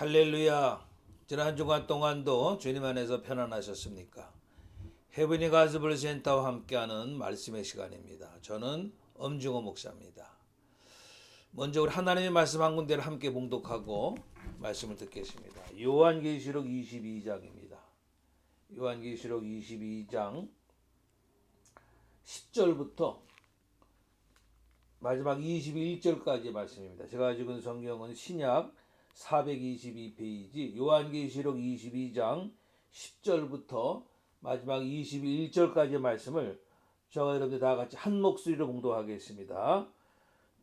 할렐루야. 지난 한 주간 동안도 주님 안에서 편안하셨습니까? 헤브니 가스블 센터와 함께하는 말씀의 시간입니다. 저는 엄중호 목사입니다. 먼저 우리 하나님의 말씀 한 군데를 함께 봉독하고 말씀을 듣겠습니다. 요한계시록 22장입니다. 요한계시록 22장 10절부터 마지막 21절까지의 말씀입니다. 제가 가지고 있는 성경은 신약 422페이지 요한계시록 22장 10절부터 마지막 21절까지의 말씀을 저와 여러분들 다 같이 한 목소리로 봉독하겠습니다.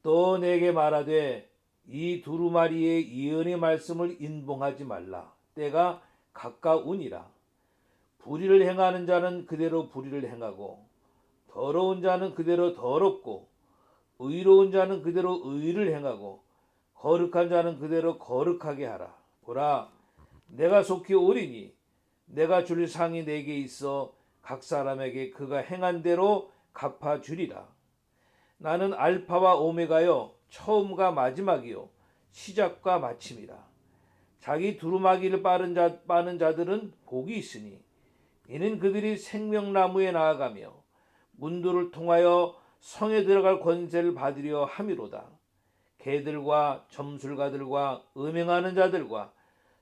또 내게 말하되 이 두루마리의 예언의 말씀을 인봉하지 말라. 때가 가까우니라. 불의를 행하는 자는 그대로 불의를 행하고 더러운 자는 그대로 더럽고 의로운 자는 그대로 의를 행하고 거룩한 자는 그대로 거룩하게 하라. 보라, 내가 속히 오리니 내가 줄 상이 내게 있어 각 사람에게 그가 행한 대로 갚아주리라. 나는 알파와 오메가요 처음과 마지막이요 시작과 마침이라. 자기 두루마기를 빠는 자들은 복이 있으니 이는 그들이 생명나무에 나아가며 문들을 통하여 성에 들어갈 권세를 받으려 함이로다. 개들과 점술가들과 음행하는 자들과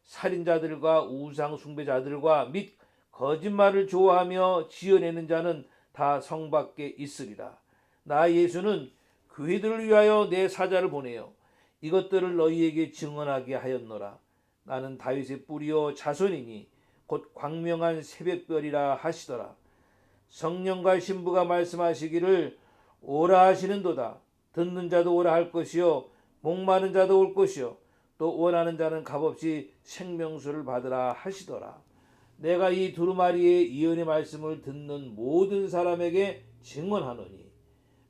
살인자들과 우상 숭배자들과 및 거짓말을 좋아하며 지어내는 자는 다 성 밖에 있으리라. 나 예수는 교회들을 위하여 내 사자를 보내어 이것들을 너희에게 증언하게 하였노라. 나는 다윗의 뿌리요 자손이니 곧 광명한 새벽별이라 하시더라. 성령과 신부가 말씀하시기를 오라 하시는도다. 듣는 자도 오라 할 것이요 목마른 자도 올 것이요 또 원하는 자는 값없이 생명수를 받으라 하시더라. 내가 이 두루마리의 예언의 말씀을 듣는 모든 사람에게 증언하노니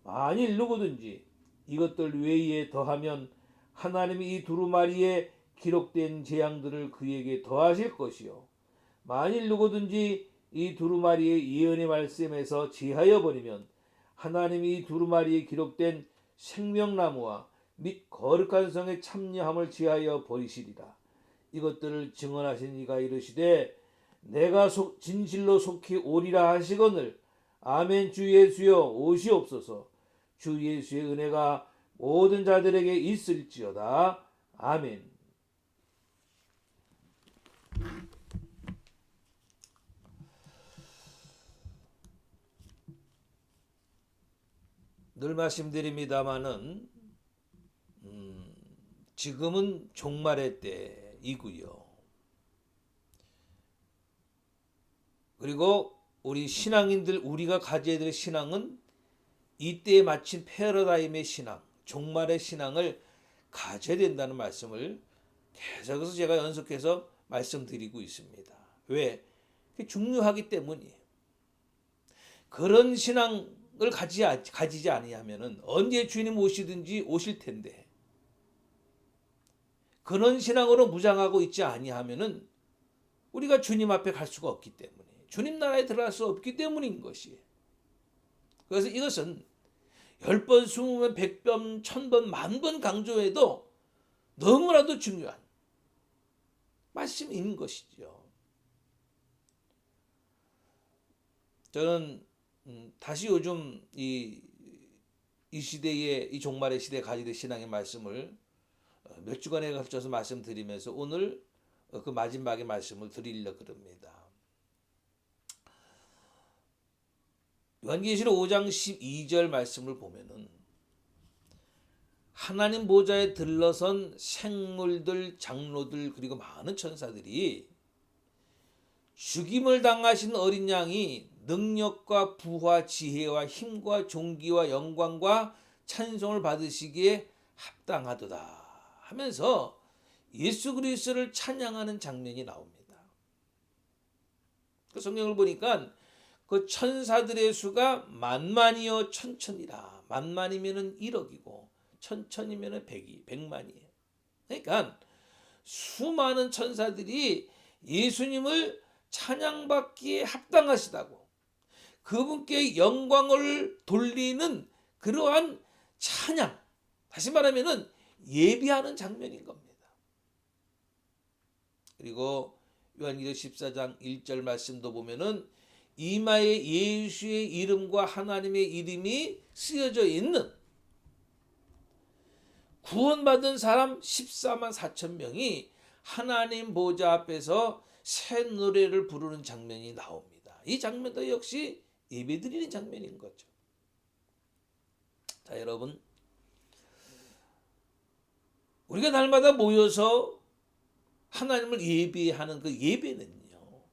만일 누구든지 이것들 외에 더하면 하나님이 이 두루마리에 기록된 재앙들을 그에게 더하실 것이요 만일 누구든지 이 두루마리의 예언의 말씀에서 제하여 버리면 하나님이 이 두루마리에 기록된 생명나무와 및 거룩한 성의 참여함을 제하여 버리시리라. 이것들을 증언하신 이가 이르시되 내가 진실로 속히 오리라 하시거늘 아멘. 주 예수여 오시옵소서. 주 예수의 은혜가 모든 자들에게 있을지어다. 아멘. 늘 말씀드립니다마는 지금은 종말의 때이고요. 그리고 우리 신앙인들 우리가 가져야 될 신앙은 이때에 마친 패러다임의 신앙, 종말의 신앙을 가져야 된다는 말씀을 계속해서 제가 연속해서 말씀드리고 있습니다. 왜? 그게 중요하기 때문이에요. 그런 신앙을 가지지 아니하면은 언제 주님 오시든지 오실 텐데 그런 신앙으로 무장하고 있지 아니하면은 우리가 주님 앞에 갈 수가 없기 때문에 주님 나라에 들어갈 수 없기 때문인 것이에요. 그래서 이것은 10번, 20번, 100번, 1000번, 10,000번 강조해도 너무나도 중요한 말씀인 것이죠. 저는 다시 요즘 이 시대의 이 종말의 시대에 가지게 될 신앙의 말씀을 몇 주간에 걸쳐서 말씀드리면서 오늘 그 마지막의 말씀을 드리려고 합니다. 요한계시록 5장 12절 말씀을 보면은 하나님 보좌에 들러선 생물들, 장로들 그리고 많은 천사들이 죽임을 당하신 어린 양이 능력과 부와 지혜와 힘과 존귀와 영광과 찬송을 받으시기에 합당하도다 하면서 예수 그리스도를 찬양하는 장면이 나옵니다. 그 성경을 보니까 그 천사들의 수가 만만이요 천천이라. 만만이면은 1억이고 천천이면은 100만이에요. 그러니까 수많은 천사들이 예수님을 찬양받기에 합당하시다고 그분께 영광을 돌리는 그러한 찬양, 다시 말하면은 예비하는 장면인 겁니다. 그리고 요한계시록 14장 1절 말씀도 보면은 이마에 예수의 이름과 하나님의 이름이 쓰여져 있는 구원받은 사람 14만 4천 명이 하나님 보좌 앞에서 새 노래를 부르는 장면이 나옵니다. 이 장면도 역시 예배드리는 장면인 거죠. 자, 여러분, 우리가 날마다 모여서 하나님을 예배하는 그 예배는요,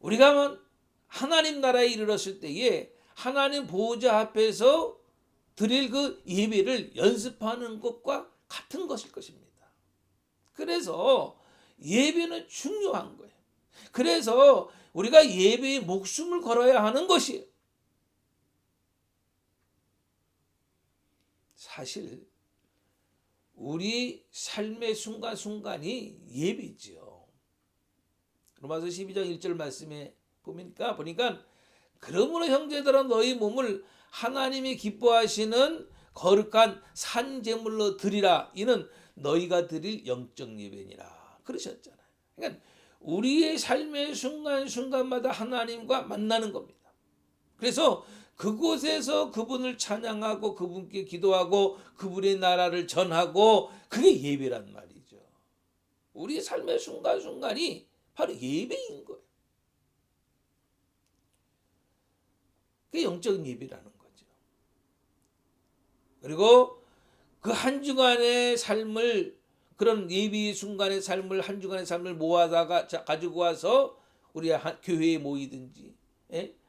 우리가 하나님 나라에 이르렀을 때에 하나님 보좌 앞에서 드릴 그 예배를 연습하는 것과 같은 것일 것입니다. 그래서 예배는 중요한 거예요. 그래서 우리가 예배에 목숨을 걸어야 하는 것이에요. 사실 우리 삶의 순간순간이 예배지요. 로마서 12장 1절 말씀에 보니까 그러므로 형제들아 너희 몸을 하나님이 기뻐하시는 거룩한 산 제물로 드리라. 이는 너희가 드릴 영적 예배니라. 그러셨잖아요. 그러니까 우리의 삶의 순간순간마다 하나님과 만나는 겁니다. 그래서 그곳에서 그분을 찬양하고 그분께 기도하고 그분의 나라를 전하고 그게 예배란 말이죠. 우리 삶의 순간순간이 바로 예배인 거예요. 그게 영적인 예배라는 거죠. 그리고 그 한 주간의 삶을, 그런 예배 순간의 삶을, 한 주간의 삶을 모아다가 가지고 와서 우리 교회에 모이든지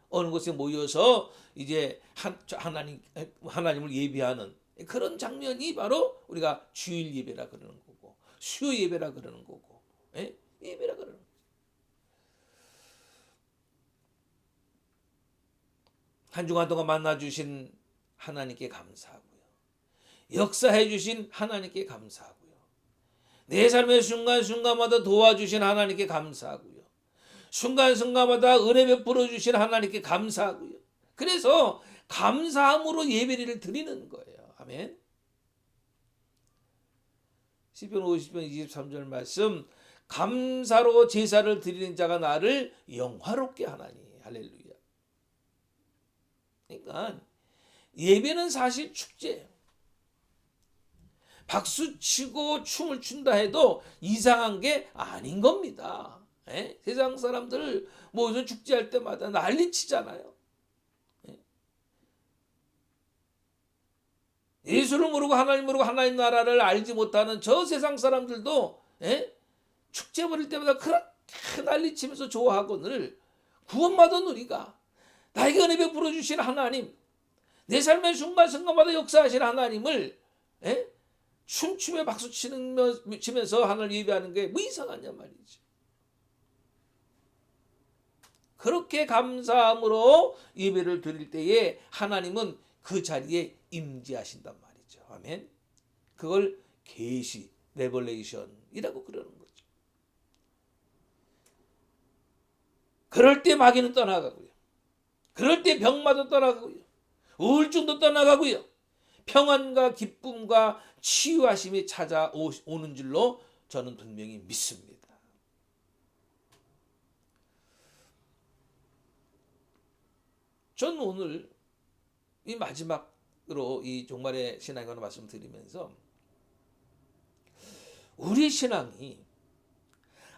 어느 곳에 모여서 이제 하나님을 예배하는 그런 장면이 바로 우리가 주일 예배라 그러는 거고 수요 예배라 그러는 거고 예배라 그러는 거죠. 한 주간 동안 만나주신 하나님께 감사하고요. 역사해 주신 하나님께 감사하고요. 내 삶의 순간순간마다 도와주신 하나님께 감사하고요. 순간순간마다 은혜 베풀어 주신 하나님께 감사하고요. 그래서 감사함으로 예배를 드리는 거예요. 아멘. 시편 50편 23절 말씀, 감사로 제사를 드리는 자가 나를 영화롭게 하나니. 할렐루야. 그러니까 예배는 사실 축제예요. 박수치고 춤을 춘다 해도 이상한 게 아닌 겁니다. 세상 사람들 무슨 축제할 때마다 난리치잖아요. 예수를 모르고 하나님 모르고 하나님 나라를 알지 못하는 저 세상 사람들도 축제 벌일 때마다 그렇게 난리치면서 좋아하거늘 구원받은 우리가 나에게 은혜 베풀어 주신 하나님, 내 삶의 순간순간마다 역사하신 하나님을 춤추며 박수 치면서 하나님을 예배하는 게 뭐 이상하냐 말이지. 그렇게 감사함으로 예배를 드릴 때에 하나님은 그 자리에 임재하신단 말이죠. 아멘. 그걸 계시, 레벌레이션이라고 그러는 거죠. 그럴 때 마귀는 떠나가고요. 그럴 때 병마도 떠나가고요. 우울증도 떠나가고요. 평안과 기쁨과 치유하심이 찾아오는 줄로 저는 분명히 믿습니다. 저는 오늘 이 마지막으로 이 종말의 신앙에 관한 말씀드리면서 우리 신앙이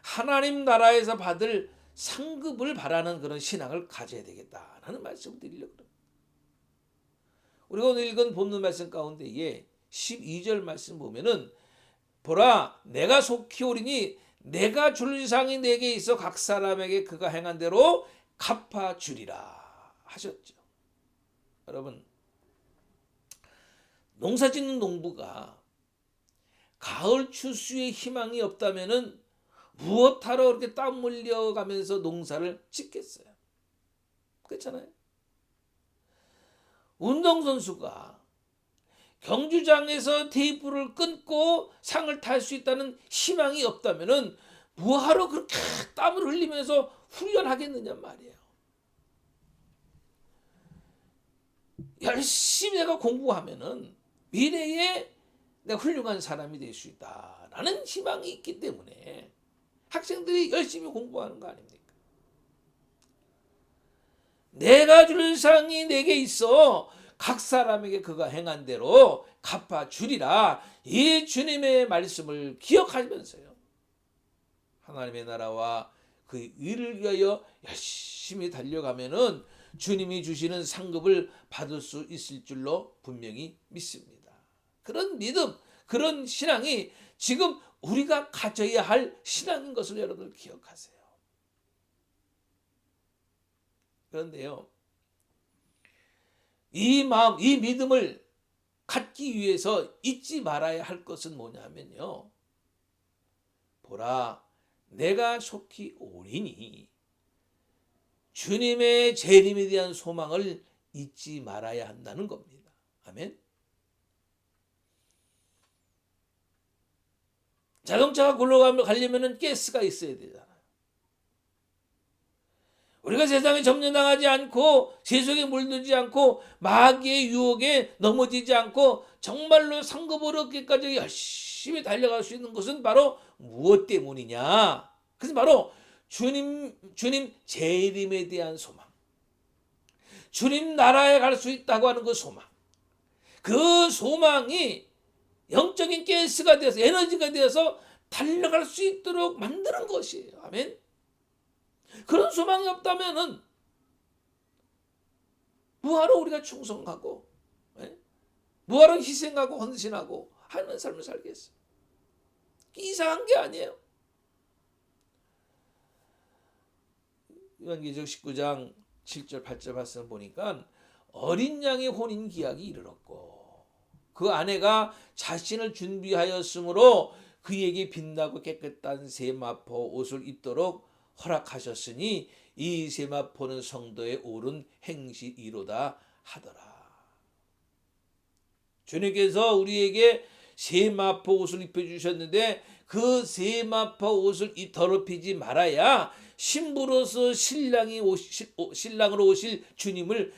하나님 나라에서 받을 상급을 바라는 그런 신앙을 가져야 되겠다라는 말씀을 드리려고 합니다. 우리가 오늘 읽은 본문 말씀 가운데에 12절 말씀 보면은 보라 내가 속히 오리니 내가 줄 상이 내게 있어 각 사람에게 그가 행한 대로 갚아주리라 하셨죠. 여러분, 농사 짓는 농부가 가을 추수에 희망이 없다면은 무엇하러 그렇게 땀 흘려가면서 농사를 짓겠어요? 그렇잖아요. 운동선수가 경주장에서 테이프를 끊고 상을 탈 수 있다는 희망이 없다면은 뭐하러 그렇게 땀을 흘리면서 훈련하겠느냐 말이에요. 열심히 내가 공부하면은 미래에 내가 훌륭한 사람이 될 수 있다는 라는 희망이 있기 때문에 학생들이 열심히 공부하는 거 아닙니까? 내가 줄 상이 내게 있어 각 사람에게 그가 행한 대로 갚아주리라. 이 주님의 말씀을 기억하면서요, 하나님의 나라와 그 일을 위하여 열심히 달려가면은 주님이 주시는 상급을 받을 수 있을 줄로 분명히 믿습니다. 그런 믿음, 그런 신앙이 지금 우리가 가져야 할 신앙인 것을 여러분들 기억하세요. 그런데요, 이 마음, 이 믿음을 갖기 위해서 잊지 말아야 할 것은 뭐냐면요, 보라, 내가 속히 오리니 주님의 재림에 대한 소망을 잊지 말아야 한다는 겁니다. 아멘. 자동차가 굴러가려면 가스가 있어야 되잖아요. 우리가 세상에 점령당하지 않고 세속에 물들지 않고 마귀의 유혹에 넘어지지 않고 정말로 상급을 얻기까지 열심히 달려갈 수 있는 것은 바로 무엇 때문이냐? 그것은 바로 주님 재림에 대한 소망, 주님 나라에 갈 수 있다고 하는 그 소망, 그 소망이 영적인 가스가 되어서, 에너지가 되어서 달려갈 수 있도록 만드는 것이에요. 아멘. 그런 소망이 없다면은 뭐하러 우리가 충성하고, 뭐하러 희생하고 헌신하고 하는 삶을 살겠어요? 이상한 게 아니에요. 요한계시록 19장 7절 8절 말씀 보니까 어린 양의 혼인 기약이 이르렀고 그 아내가 자신을 준비하였으므로 그에게 빛나고 깨끗한 세마포 옷을 입도록 허락하셨으니 이 세마포는 성도의 옳은 행실이로다 하더라. 주님께서 우리에게 세마포 옷을 입혀주셨는데 그 세마포 옷을 더럽히지 말아야 신부로서 신랑으로 오실 주님을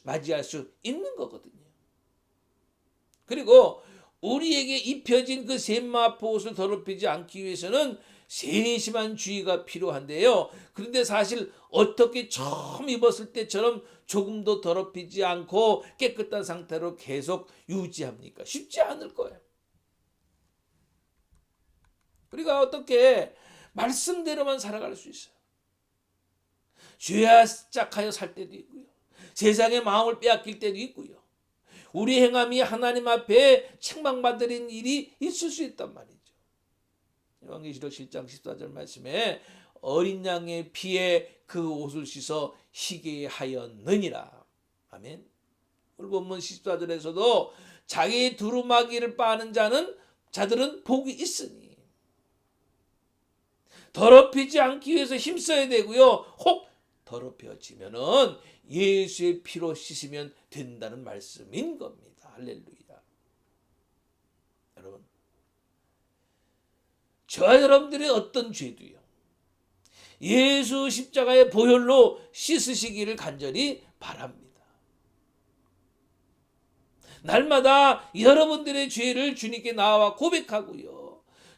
맞이할 수 있는 거거든요. 그리고 우리에게 입혀진 그 세마포 옷을 더럽히지 않기 위해서는 세심한 주의가 필요한데요. 그런데 사실 어떻게 처음 입었을 때처럼 조금도 더럽히지 않고 깨끗한 상태로 계속 유지합니까? 쉽지 않을 거예요. 우리가 어떻게 말씀대로만 살아갈 수 있어요? 죄에 짝하여 살 때도 있고요, 세상의 마음을 빼앗길 때도 있고요, 우리 행함이 하나님 앞에 책망받는 일이 있을 수 있단 말이죠. 요한계시록 7장 14절 말씀에 어린 양의 피에 그 옷을 씻어 희게 하였느니라. 아멘. 오늘 본문 14절에서도 자기 두루마기를 빠는 자들은 복이 있으니 더럽히지 않기 위해서 힘써야 되고요, 혹 더럽혀지면은 예수의 피로 씻으면 된다는 말씀인 겁니다. 할렐루야. 여러분, 저와 여러분들의 어떤 죄도요, 예수 십자가의 보혈로 씻으시기를 간절히 바랍니다. 날마다 여러분들의 죄를 주님께 나와 고백하고요,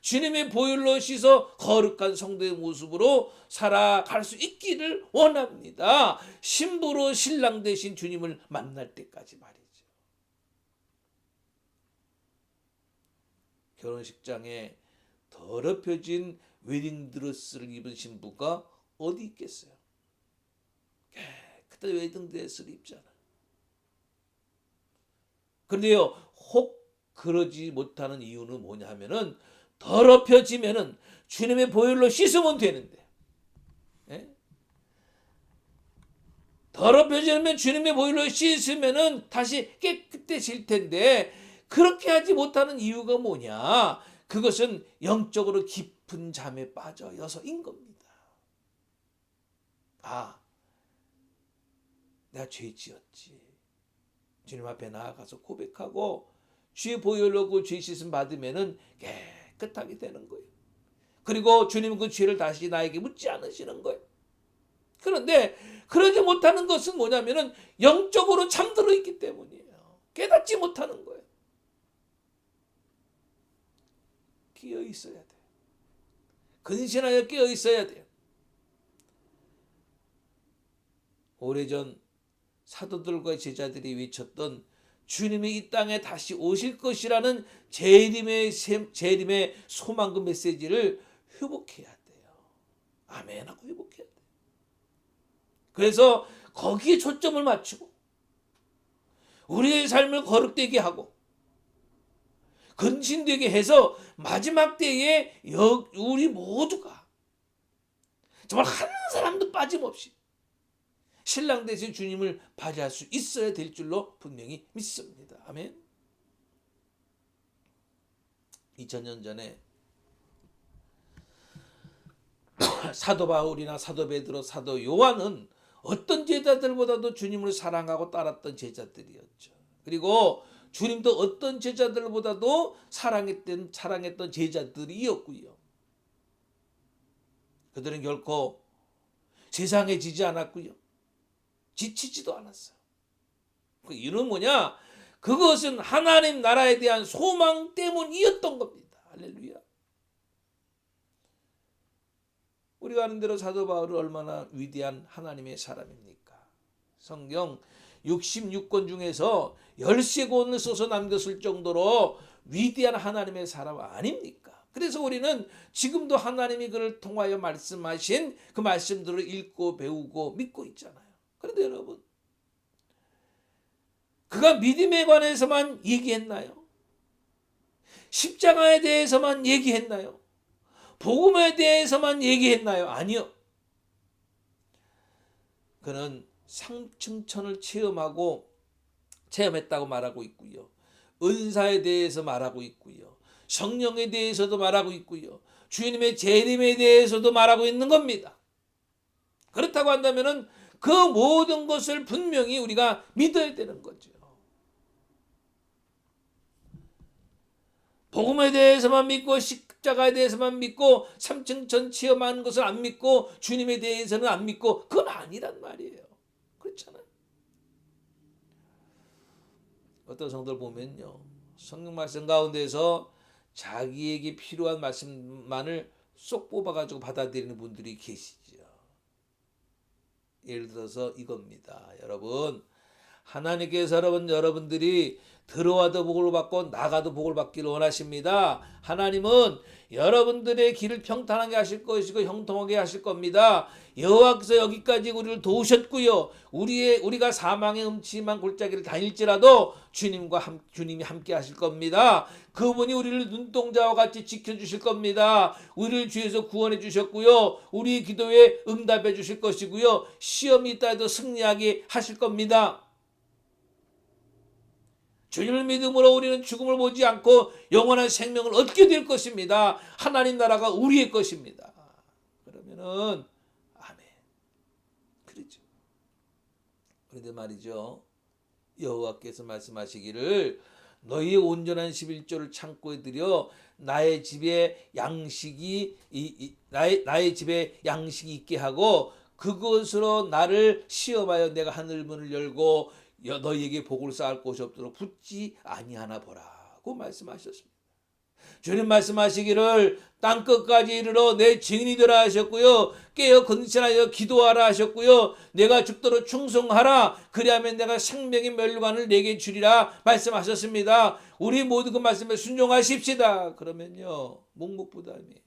주님의 보혈로 씻어 거룩한 성도의 모습으로 살아갈 수 있기를 원합니다. 신부로 신랑 되신 주님을 만날 때까지 말이죠. 결혼식장에 더럽혀진 웨딩드레스를 입은 신부가 어디 있겠어요? 깨끗한 웨딩드레스를 입잖아요. 그런데요, 혹 그러지 못하는 이유는 뭐냐 하면은 더럽혀지면은 주님의 보혈로 씻으면 되는데, 더럽혀지면 주님의 보혈로 씻으면은 다시 깨끗해질 텐데 그렇게 하지 못하는 이유가 뭐냐? 그것은 영적으로 깊은 잠에 빠져서인 겁니다. 아, 내가 죄 지었지. 주님 앞에 나아가서 고백하고 주의 보혈로 그 죄 씻음 받으면은 깨끗하게 되는 거예요. 그리고 주님은 그 죄를 다시 나에게 묻지 않으시는 거예요. 그런데 그러지 못하는 것은 뭐냐면은 영적으로 잠들어 있기 때문이에요. 깨닫지 못하는 거예요. 깨어 있어야 돼. 근신하여 깨어 있어야 돼. 오래전 사도들과 제자들이 외쳤던 주님이 이 땅에 다시 오실 것이라는 재림의 소망 그 메시지를 회복해야 돼요. 아멘 하고 회복해야 돼요. 그래서 거기에 초점을 맞추고 우리의 삶을 거룩되게 하고 근신되게 해서 마지막 때에 우리 모두가 정말 한 사람도 빠짐없이 신랑 대신 주님을 맞이할 수 있어야 될 줄로 분명히 믿습니다. 아멘. 2000년 전에 사도 바울이나 사도 베드로, 사도 요한은 어떤 제자들보다도 주님을 사랑하고 따랐던 제자들이었죠. 그리고 주님도 어떤 제자들보다도 사랑했던 제자들이었고요. 그들은 결코 세상에 지지 않았고요. 지치지도 않았어요. 그 이유는 뭐냐? 그것은 하나님 나라에 대한 소망 때문이었던 겁니다. 할렐루야. 우리가 아는 대로 사도 바울은 얼마나 위대한 하나님의 사람입니까? 성경 66권 중에서 13권을 써서 남겼을 정도로 위대한 하나님의 사람 아닙니까? 그래서 우리는 지금도 하나님이 그를 통하여 말씀하신 그 말씀들을 읽고 배우고 믿고 있잖아요. 그런데 여러분, 그가 믿음에 관해서만 얘기했나요? 십자가에 대해서만 얘기했나요? 복음에 대해서만 얘기했나요? 아니요. 그는 상층천을 체험했다고 말하고 있고요. 은사에 대해서 말하고 있고요. 성령에 대해서도 말하고 있고요. 주님의 재림에 대해서도 말하고 있는 겁니다. 그렇다고 한다면은 그 모든 것을 분명히 우리가 믿어야 되는 거죠. 복음에 대해서만 믿고 십자가에 대해서만 믿고 삼층천 체험하는 것을 안 믿고 주님에 대해서는 안 믿고 그건 아니란 말이에요. 그렇잖아요. 어떤 성도를 보면요, 성경 말씀 가운데서 자기에게 필요한 말씀만을 쏙 뽑아가지고 받아들이는 분들이 계시죠. 예를 들어서 이겁니다. 여러분, 하나님께서 여러분들이 들어와도 복을 받고 나가도 복을 받기를 원하십니다. 하나님은 여러분들의 길을 평탄하게 하실 것이고 형통하게 하실 겁니다. 여호와께서 여기까지 우리를 도우셨고요. 우리가 사망의 음침한 골짜기를 다닐지라도 주님이 함께 하실 겁니다. 그분이 우리를 눈동자와 같이 지켜주실 겁니다. 우리를 주에서 구원해 주셨고요. 우리의 기도에 응답해 주실 것이고요. 시험이 있다 해도 승리하게 하실 겁니다. 주님을 믿음으로 우리는 죽음을 보지 않고 영원한 생명을 얻게 될 것입니다. 하나님 나라가 우리의 것입니다. 그러면은 아멘. 그렇죠. 그런데 말이죠, 여호와께서 말씀하시기를 너희의 온전한 11조를 창고에 들여 나의 집에 양식이 있게 하고 그것으로 나를 시험하여 내가 하늘 문을 열고 너희에게 복을 쌓을 곳이 없도록 붙지 아니하나 보라고 말씀하셨습니다. 주님 말씀하시기를 땅끝까지 이르러 내 증인이 되라 하셨고요. 깨어 근신하여 기도하라 하셨고요. 내가 죽도록 충성하라. 그리하면 내가 생명의 멸관을 내게 주리라 말씀하셨습니다. 우리 모두 그 말씀에 순종하십시다. 그러면요, 묵묵부담이에요.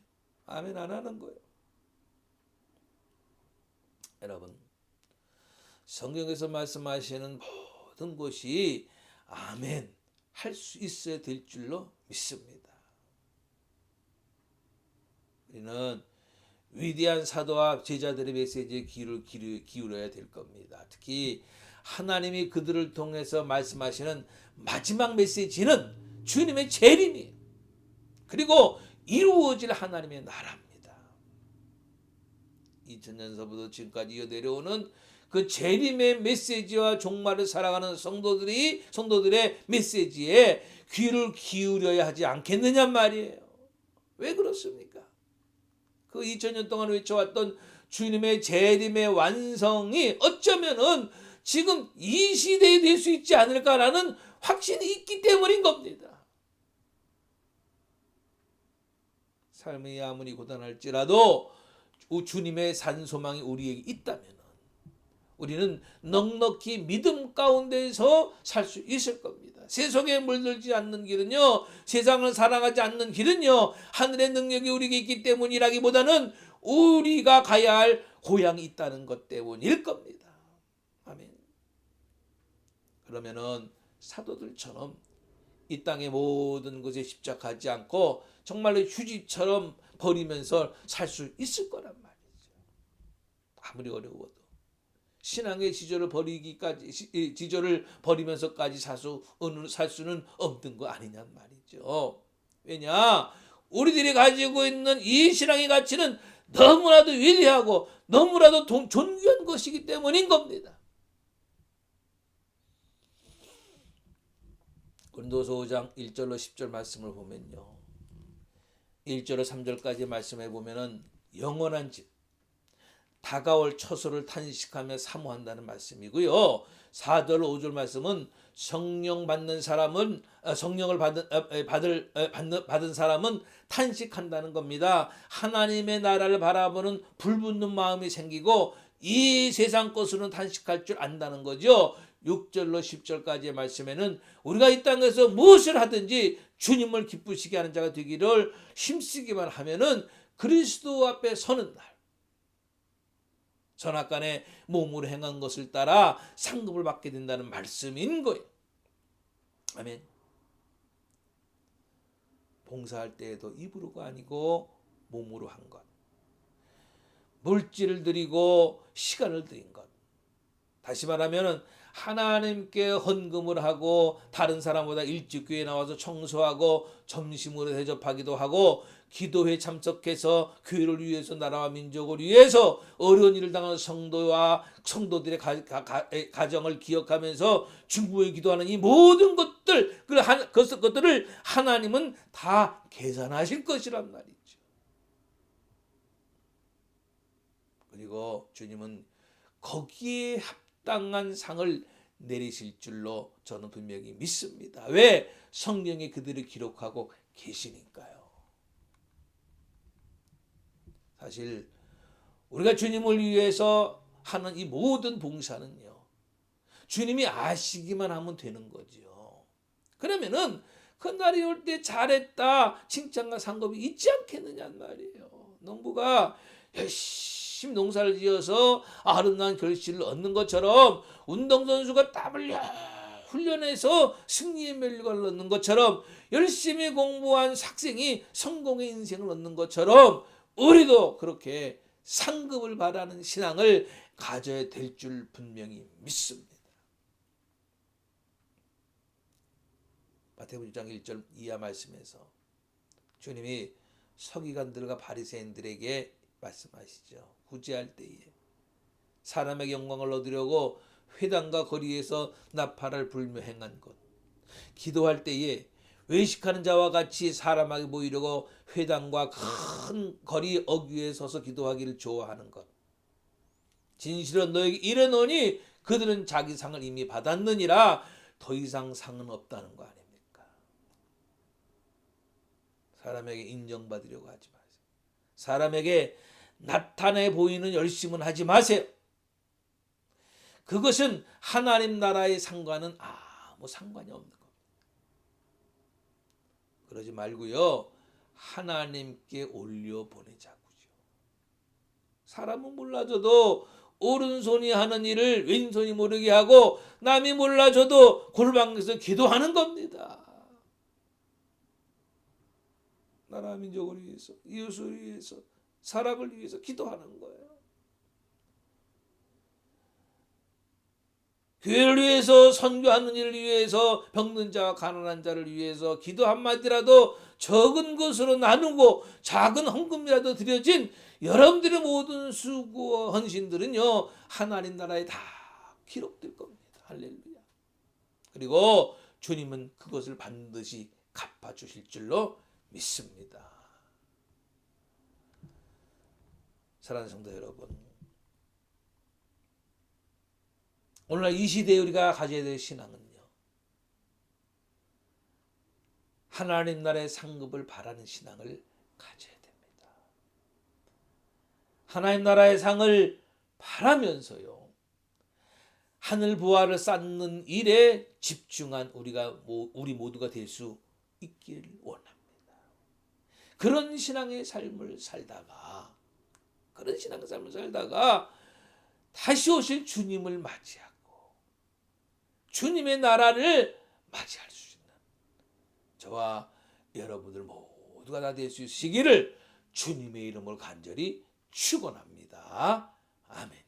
아멘 안 하는 거예요. 여러분, 성경에서 말씀하시는 모든 것이 아멘 할 수 있어야 될 줄로 믿습니다. 우리는 위대한 사도와 제자들의 메시지에 귀를 기울여야 될 겁니다. 특히 하나님이 그들을 통해서 말씀하시는 마지막 메시지는 주님의 재림이에요. 그리고 이루어질 하나님의 나라입니다. 2000년서부터 지금까지 이어내려오는 그 재림의 메시지와 종말을 살아가는 성도들의 메시지에 귀를 기울여야 하지 않겠느냐 말이에요. 왜 그렇습니까? 그 2000년 동안 외쳐왔던 주님의 재림의 완성이 어쩌면은 지금 이 시대에 될 수 있지 않을까라는 확신이 있기 때문인 겁니다. 삶이 아무리 고단할지라도 주님의 산소망이 우리에게 있다면 우리는 넉넉히 믿음 가운데서 살 수 있을 겁니다. 세속에 물들지 않는 길은요, 세상을 사랑하지 않는 길은요, 하늘의 능력이 우리에게 있기 때문이라기보다는 우리가 가야 할 고향이 있다는 것 때문일 겁니다. 아멘. 그러면은 사도들처럼 이 땅의 모든 것에 집착하지 않고 정말로 휴지처럼 버리면서 살 수 있을 거란 말이죠. 아무리 어려워도 신앙의 지조를 버리기까지, 지조를 버리면서까지 살 수는 없는 거 아니냔 말이죠. 왜냐? 우리들이 가지고 있는 이 신앙의 가치는 너무나도 위대하고 너무나도 존귀한 것이기 때문인 겁니다. 고린도서 5장 1절로 10절 말씀을 보면요, 1절로 3절까지 말씀해 보면은 영원한 집, 다가올 처소를 탄식하며 사모한다는 말씀이고요. 4절 5절 말씀은 성령을 받은 사람은 탄식한다는 겁니다. 하나님의 나라를 바라보는 불붙는 마음이 생기고 이 세상 것으로는 탄식할 줄 안다는 거죠. 6절로 10절까지의 말씀에는 우리가 이 땅에서 무엇을 하든지 주님을 기쁘시게 하는 자가 되기를 힘쓰기만 하면은 그리스도 앞에 서는 날, 선악간에 몸으로 행한 것을 따라 상급을 받게 된다는 말씀인 거예요. 아멘. 봉사할 때에도 입으로가 아니고 몸으로 한 것, 물질을 드리고 시간을 드린 것, 다시 말하면 하나님께 헌금을 하고 다른 사람보다 일찍 교회에 나와서 청소하고 점심으로 대접하기도 하고 기도회에 참석해서 교회를 위해서 나라와 민족을 위해서 어려운 일을 당하는 성도와 성도들의 가정을 기억하면서 중보에 기도하는 이 모든 것들을 하나님은 다 계산하실 것이란 말이죠. 그리고 주님은 거기에 합당한 상을 내리실 줄로 저는 분명히 믿습니다. 왜? 성경에 그들을 기록하고 계시니까요. 사실 우리가 주님을 위해서 하는 이 모든 봉사는요, 주님이 아시기만 하면 되는 거죠. 그러면은 그날이 올 때 잘했다 칭찬과 상급이 있지 않겠느냐는 말이에요. 농부가 열심히 농사를 지어서 아름다운 결실을 얻는 것처럼, 운동선수가 땀을 훈련해서 승리의 멸류관을 얻는 것처럼, 열심히 공부한 학생이 성공의 인생을 얻는 것처럼 우리도 그렇게 상급을 바라는 신앙을 가져야 될 줄 분명히 믿습니다. 마태복음 6장 1절 이하 말씀에서 주님이 서기관들과 바리새인들에게 말씀하시죠. 구제할 때에 사람의 영광을 얻으려고 회당과 거리에서 나팔을 불며 행한 것, 기도할 때에 외식하는 자와 같이 사람에게 보이려고 회당과 큰 거리 어귀에 서서 기도하기를 좋아하는 것, 진실은 너에게 이르노니 그들은 자기 상을 이미 받았느니라. 더 이상 상은 없다는 거 아닙니까? 사람에게 인정받으려고 하지 마세요. 사람에게 나타내 보이는 열심은 하지 마세요. 그것은 하나님 나라의 상과는 아무 상관이 없는 겁니다. 그러지 말고요, 하나님께 올려보내자고요. 사람은 몰라줘도 오른손이 하는 일을 왼손이 모르게 하고, 남이 몰라줘도 골방에서 기도하는 겁니다. 나라 민족을 위해서, 이웃을 위해서, 사람을 위해서 기도하는 거예요. 교회를 위해서, 선교하는 일을 위해서, 병든 자와 가난한 자를 위해서 기도 한마디라도 적은 것으로 나누고 작은 헌금이라도 드려진 여러분들의 모든 수고와 헌신들은요, 하나님 나라에 다 기록될 겁니다. 할렐루야. 그리고 주님은 그것을 반드시 갚아주실 줄로 믿습니다. 사랑하는 성도 여러분, 오늘날 이 시대에 우리가 가져야 될 신앙은요, 하나님 나라의 상급을 바라는 신앙을 가져야 됩니다. 하나님 나라의 상을 바라면서요, 하늘 부활을 쌓는 일에 집중한 우리 모두가 될 수 있기를 원합니다. 그런 신앙의 삶을 살다가 다시 오실 주님을 맞이하고 주님의 나라를 맞이할 수 있는 저와 여러분들 모두가 다 될 수 있으시기를 주님의 이름으로 간절히 축원합니다. 아멘.